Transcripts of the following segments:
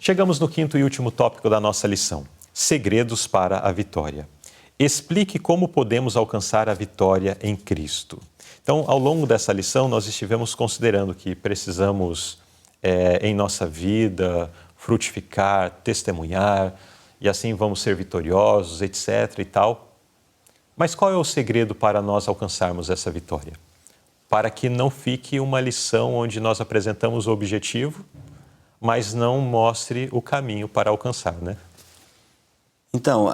Chegamos no quinto e último tópico da nossa lição: segredos para a vitória. Explique como podemos alcançar a vitória em Cristo. Então, ao longo dessa lição, nós estivemos considerando que precisamos, em nossa vida, frutificar, testemunhar, e assim vamos ser vitoriosos, etc. e tal. Mas qual é o segredo para nós alcançarmos essa vitória? Para que não fique uma lição onde nós apresentamos o objetivo, mas não mostre o caminho para alcançar, né? Então,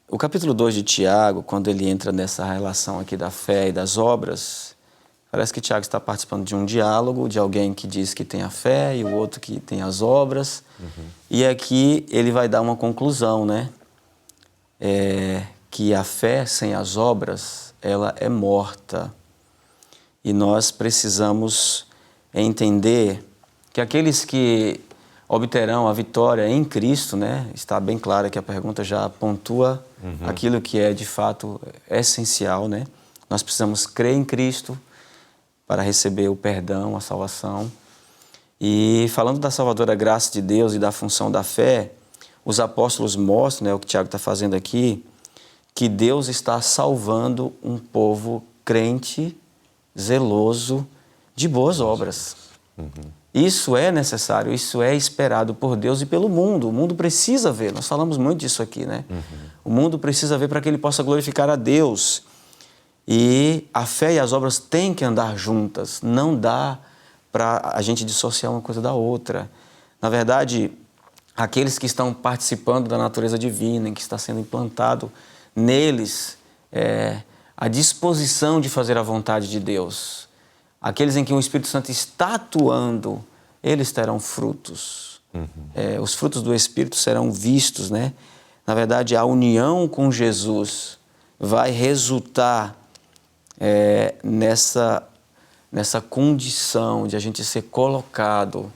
o capítulo 2 de Tiago, quando ele entra nessa relação aqui da fé e das obras, parece que Tiago está participando de um diálogo de alguém que diz que tem a fé e o outro que tem as obras. E aqui ele vai dar uma conclusão, né? Que a fé sem as obras, ela é morta. E nós precisamos entender que aqueles que obterão a vitória em Cristo, né? Está bem claro que a pergunta já pontua aquilo que é de fato essencial, né? Nós precisamos crer em Cristo para receber o perdão, a salvação. E falando da salvadora graça de Deus e da função da fé, os apóstolos mostram, né, o que Tiago está fazendo aqui, que Deus está salvando um povo crente, zeloso, de boas obras. Isso é necessário, isso é esperado por Deus e pelo mundo. O mundo precisa ver, nós falamos muito disso aqui, né? O mundo precisa ver para que ele possa glorificar a Deus. E a fé e as obras têm que andar juntas, não dá para a gente dissociar uma coisa da outra. Na verdade, aqueles que estão participando da natureza divina, em que está sendo implantado neles a disposição de fazer a vontade de Deus, aqueles em que o Espírito Santo está atuando, eles terão frutos. Os frutos do Espírito serão vistos, né? Na verdade, a união com Jesus vai resultar nessa condição de a gente ser colocado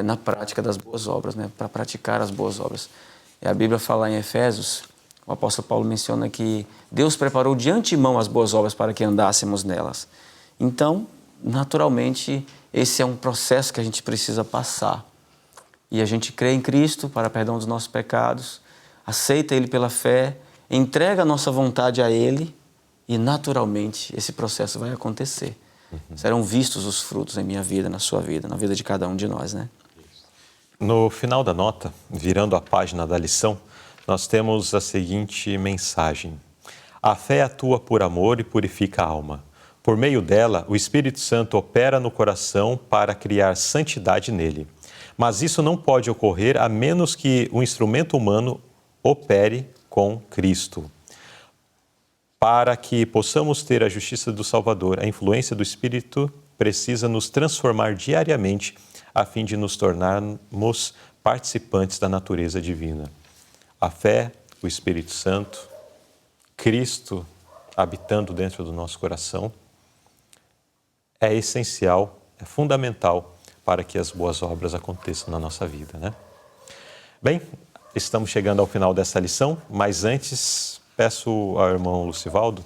na prática das boas obras, né? Para praticar as boas obras. E a Bíblia fala em Efésios, o apóstolo Paulo menciona que Deus preparou de antemão as boas obras para que andássemos nelas. Então, naturalmente, esse é um processo que a gente precisa passar. E a gente crê em Cristo para perdão dos nossos pecados, aceita Ele pela fé, entrega a nossa vontade a Ele e, naturalmente, esse processo vai acontecer. Serão vistos os frutos em minha vida, na sua vida, na vida de cada um de nós, né? No final da nota, virando a página da lição, nós temos a seguinte mensagem: a fé atua por amor e purifica a alma. Por meio dela, o Espírito Santo opera no coração para criar santidade nele. Mas isso não pode ocorrer a menos que o instrumento humano opere com Cristo. Para que possamos ter a justiça do Salvador, a influência do Espírito precisa nos transformar diariamente a fim de nos tornarmos participantes da natureza divina. A fé, o Espírito Santo, Cristo habitando dentro do nosso coração, é essencial, é fundamental para que as boas obras aconteçam na nossa vida, né? Bem, estamos chegando ao final dessa lição, mas antes peço ao irmão Lucivaldo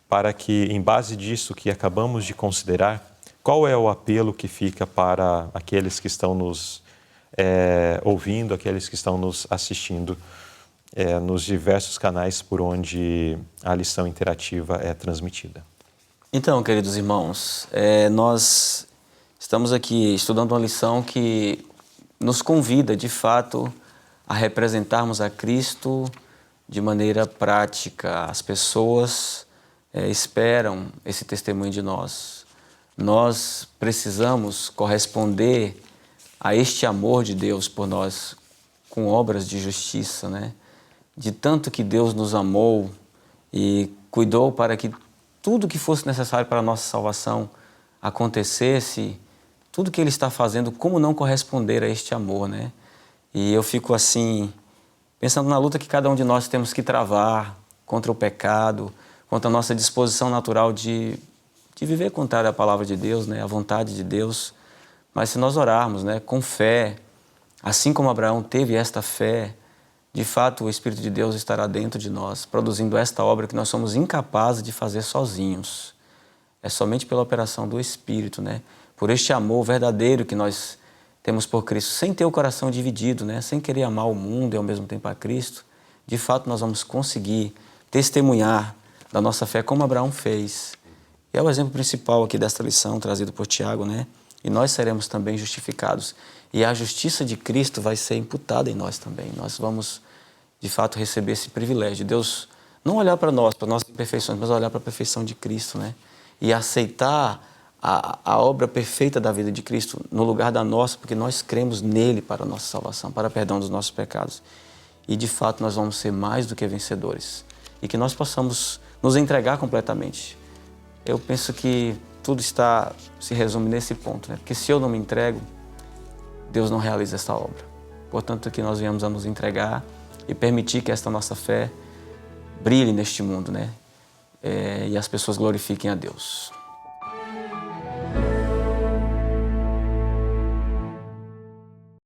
para que, em base disso que acabamos de considerar, qual é o apelo que fica para aqueles que estão nos ouvindo, aqueles que estão nos assistindo nos diversos canais por onde a lição interativa é transmitida. Então, queridos irmãos, nós estamos aqui estudando uma lição que nos convida, de fato, a representarmos a Cristo de maneira prática. As pessoas esperam esse testemunho de nós. Nós precisamos corresponder a este amor de Deus por nós com obras de justiça, né? De tanto que Deus nos amou e cuidou para que tudo que fosse necessário para a nossa salvação acontecesse, tudo que Ele está fazendo, como não corresponder a este amor, né? E eu fico assim, pensando na luta que cada um de nós temos que travar contra o pecado, contra a nossa disposição natural de viver contrário à palavra de Deus, né? À vontade de Deus. Mas se nós orarmos, né, com fé, assim como Abraão teve esta fé, de fato o Espírito de Deus estará dentro de nós, produzindo esta obra que nós somos incapazes de fazer sozinhos. É somente pela operação do Espírito, né? Por este amor verdadeiro que nós temos por Cristo, sem ter o coração dividido, né? Sem querer amar o mundo e ao mesmo tempo a Cristo, de fato nós vamos conseguir testemunhar da nossa fé como Abraão fez. E é o exemplo principal aqui desta lição trazido por Tiago, né? E nós seremos também justificados. E a justiça de Cristo vai ser imputada em nós também. Nós vamos, de fato, receber esse privilégio de Deus não olhar para nós, para nossas imperfeições, mas olhar para a perfeição de Cristo, né? E aceitar a obra perfeita da vida de Cristo no lugar da nossa, porque nós cremos nele para a nossa salvação, para o perdão dos nossos pecados. E, de fato, nós vamos ser mais do que vencedores. E que nós possamos nos entregar completamente. Eu penso que tudo se resume nesse ponto, né? Porque se eu não me entrego, Deus não realiza esta obra. Portanto, que nós venhamos a nos entregar e permitir que esta nossa fé brilhe neste mundo, né? E as pessoas glorifiquem a Deus.